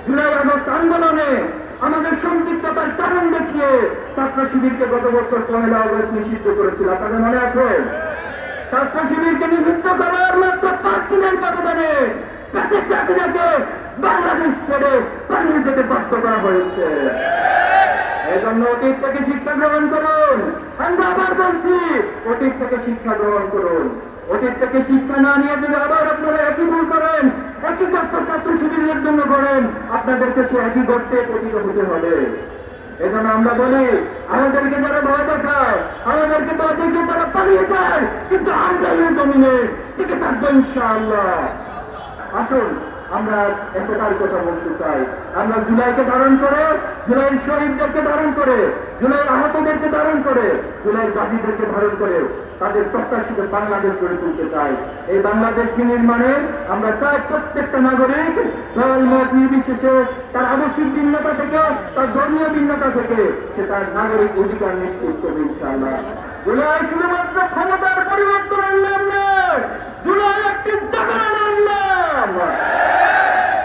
July August আন্দোলনে আমাদের সম্পৃক্ততার কারণ দেখিয়ে ছাত্র শিবিরকে গত বছর ১লা আগস্ট নিষিদ্ধ করেছিল। আপনাদের মনে আছে? ছাত্র শিবিরকে নিষিদ্ধ করার মাত্র 5 দিনের ব্যবধানে ফ্যাসিস্ট হাসিনাকে বাংলাদেশ ছেড়ে পালিয়ে যেতে বাধ্য করা হয়েছে। এই জন্য অতীত থেকে শিক্ষা গ্রহণ করুন। আমরা আবার বলছি, অতীত থেকে শিক্ষা গ্রহণ করুন। অতীত থেকে শিক্ষা না নিয়ে যদি আবার আপনারা একই ভুল করেন, একই গর্ত ছাত্র শিবিরের জন্য করেন, আপনাদেরকে সে একই গর্তে পতিত হতে হবে। এই জন্য আমরা বলি, আমাদেরকে যারা ভয় দেখায়, আমাদেরকে ভয় দেখিয়ে তারা পালিয়ে যায়, কিন্তু আমরা এই জমিনে টিকে থাকবো ইনশাআল্লাহ। আসুন আমরা একতার কথা বলতে চাই। আমরা জুলাইকে ধারণ করে, জুলাইয়ের শহীদদেরকে ধারণ করে, জুলাইয়ের আহতদেরকে ধারণ করে, জুলাইয়ের বাদীদেরকে ধারণ করে তাদের প্রত্যাশিত বাংলাদেশ গড়ে তুলতে চাই। এই বাংলাদেশ নির্মাণে আমরা চাই প্রত্যেকটা নাগরিক দল মত নির্বিশেষে তার আবশ্যিক ভিন্নতা থেকে, তার ধর্মীয় ভিন্নতা থেকে সে তার নাগরিক অধিকার নিশ্চিত করবে ইনশাআল্লাহ। জুলাই শুধুমাত্র ক্ষমতার পরিবর্তনের নাম নয়, জুলাই একটি জাগরণের নাম।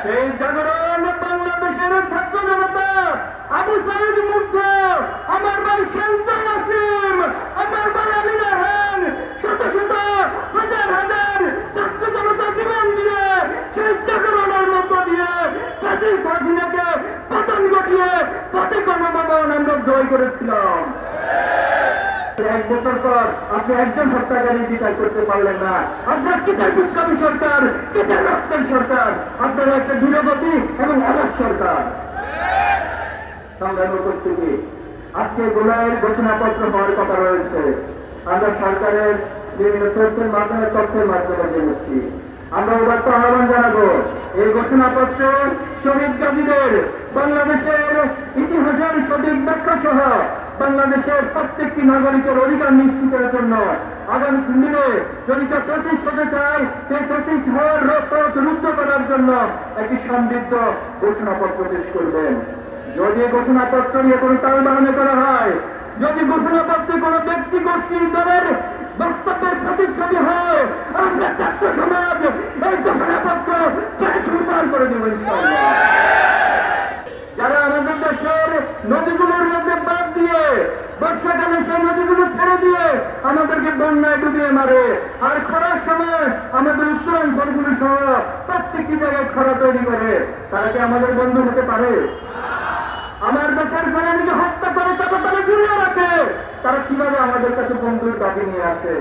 সেই জাগরণ বাংলাদেশের ছাত্র জনতা, আবু সাইদ মুগ্ধ, আমার ভাই শান্ত নাসিম, আমার ভাই আলী রাহান, শত শত হাজার হাজার ছাত্র জনতা জীবন দিয়ে সেই জাগরণের মধ্য দিয়ে ফ্যাসিস্ট হাসিনাকে পতন ঘটিয়ে ফতেহ গণভবন আমরা জয় করেছিলাম। 1 বছর পর আপনি একজন হত্যাকারী বিচার করতে পারলেন না। আপনার কি চাই? বিপ্লবী সরকার, কি চাই? রক্তের সরকার। আপনারা একটা দূরগতি এবং অনাথ সরকার। সংগ্রামী উপস্থিতি, আজকে জুলাইয়ের ঘোষণাপত্র হওয়ার কথা রয়েছে। আমরা সরকারের বিভিন্ন সোর্সের মাধ্যমে, তথ্যের মাধ্যমে জেনেছি। আমরা এবার তো আহ্বান জানাবো, এই ঘোষণাপত্র শহীদ গাজীদের বাংলাদেশের ইতিহাসের সঠিক ব্যাখ্যা সহ বাংলাদেশের প্রত্যেকটি নাগরিকের অধিকার নিশ্চিতের জন্য আগামী দিনে যদি কেউ ফ্যাসিস্ট হতে চায়, সেই ফ্যাসিস্ট হওয়ার পথ রুদ্ধ করার জন্য একটি সমৃদ্ধ ঘোষণাপত্র পেশ করবেন। যদি ঘোষণাপত্র নিয়ে কোনো টালবাহানা করা হয়, যদি ঘোষণাপত্রে কোনো ব্যক্তি গোষ্ঠীর দলের বক্তব্যের প্রতিচ্ছবি হয়, আমরা ছাত্র সমাজ এই ঘোষণাপত্র চুরমার করে দেব ইনশাআল্লাহ। যারা আমাদের দেশের নদীগুলোর মধ্যে বাদ দিয়ে বর্ষাকালে সেই নদীগুলো ছেড়ে দিয়ে আমাদেরকে বন্যায় ডুবিয়ে মারে, আর খরার সময় আমাদের উত্তরাঞ্চলগুলো সহ প্রত্যেকটি জায়গায় খরা তৈরি করে, তারা কি আমাদের বন্ধু হতে পারে? আমার দেশের ফেরানিকে হত্যা করে তারা জুড়িয়ে রাখে, তারা কিভাবে আমাদের কাছে বন্ধুর দাবি নিয়ে আসে?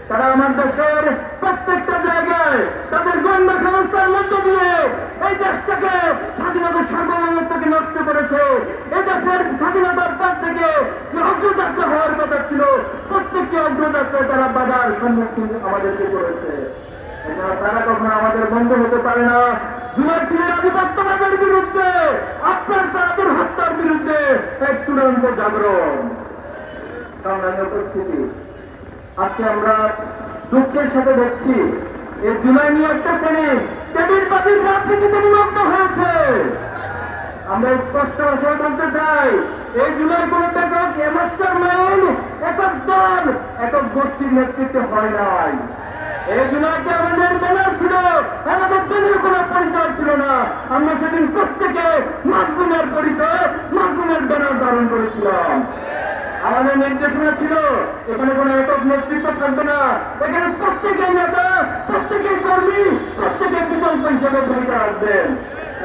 তারা আমার দেশের প্রত্যেকটা জায়গায় তাদের গোয়েন্দা সংস্থার মধ্য দিয়ে এই দেশটাকে স্বাধীনতার সার্বভৌমত্বকে নষ্ট করেছে। এই দেশের স্বাধীনতার পর থেকে যে অগ্রযাত্রা হওয়ার কথা ছিল, প্রত্যেকটি অগ্রযাত্রায় তারা বাধার সম্মুখীন আমাদেরকে করেছে। তারা কখনো আমাদের বন্ধু হতে পারে না। জুলাই ছিল আধিপত্যবাদের বিরুদ্ধে, আপনার তাদের হত্যার বিরুদ্ধে এক চূড়ান্ত জাগরণ। সংগ্রামী উপস্থিতি, আজকে আমরা দুঃখের সাথে দেখছি এই জুলাই নিয়ে একটা শ্রেণী টেবিলবাজির রাজনীতিতে নিমগ্ন হয়েছে। আমরা স্পষ্ট ভাষায় বলতে চাই, এই জুলাই কোন একক মাস্টার মাইন্ড, একক দল, একক গোষ্ঠীর নেতৃত্বে হয় নাই। এই জুলাইতে আমাদের ব্যানার ছিল, আমাদের দলের কোন পরিচয় ছিল না। আমরা সেদিন প্রত্যেকে মাজলুমের পরিচয়, মাজলুমের ব্যানার ধারণ করেছিলাম। আমাদের নির্দেশনা ছিল এখানে কোন একক নেতৃত্ব থাকবে না, এখানে প্রত্যেকের নেতা, প্রত্যেকের কর্মী, প্রত্যেকের বিকল্প হিসেবে ভূমিকা রাখবেন।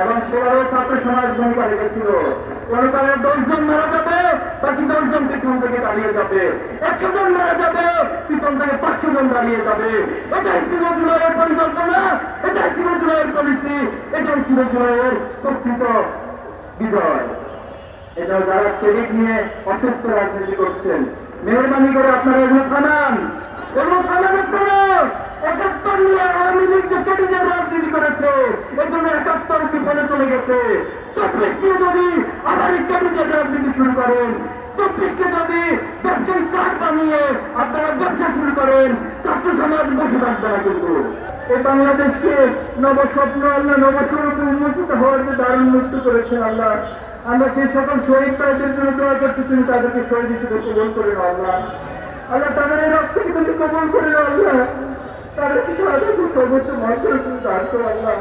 এবং সেভাবে ছাত্র সমাজ ভূমিকা রেখেছিল। কোন কারণে 10 জন মারা যাবে, বাকি 10 জন পিছন থেকে দাঁড়িয়ে যাবে, 100 জন মারা যাবে, পিছন থেকে 500 জন দাঁড়িয়ে যাবে। এটাই ছিল জুলাইয়ের পরিকল্পনা, এটাই ছিল জুলাইয়ের পলিসি, এটাই ছিল জুলাইয়ের প্রকৃত বিজয়। এটা যারা ক্রেডিট নিয়ে অসুস্থ রাজনীতি করছেন, মেহরবানি করে আপনারা এগুলো থামান, এগুলো থামান। আপনারা 71 নিয়ে আওয়ামী লীগ যে ক্রেডিটের রাজনীতি করেছে, এর জন্য 71 বিফলে চলে গেছে। 24 নিয়ে যদি আবার এই ক্রেডিটের রাজনীতি শুরু করেন, 24 কে যদি ব্যবসায়িক কার্ড বানিয়ে আপনারা ব্যবসা শুরু করেন, ছাত্র সমাজ বসে থাকবে না। কিন্তু এই বাংলাদেশকে নবস্বপ্ন আল্লাহ, নবস্বরূপ উন্মোচিত হওয়ার যে দারুণ মৃত্যু করেছে আল্লাহ, আমরা সেই সকল শহীদ ভাইদের জন্য দোয়া করছি, তুমি তাদেরকে শহীদ হিসেবে কবুল করে নাও আল্লাহ। আল্লাহ তাদের এই রক্তকে তুমি কবুল করে নাও আল্লাহ, তাদেরকে সাহায্য সর্বোচ্চ মর্যাদা তুমি দান করো আল্লাহ।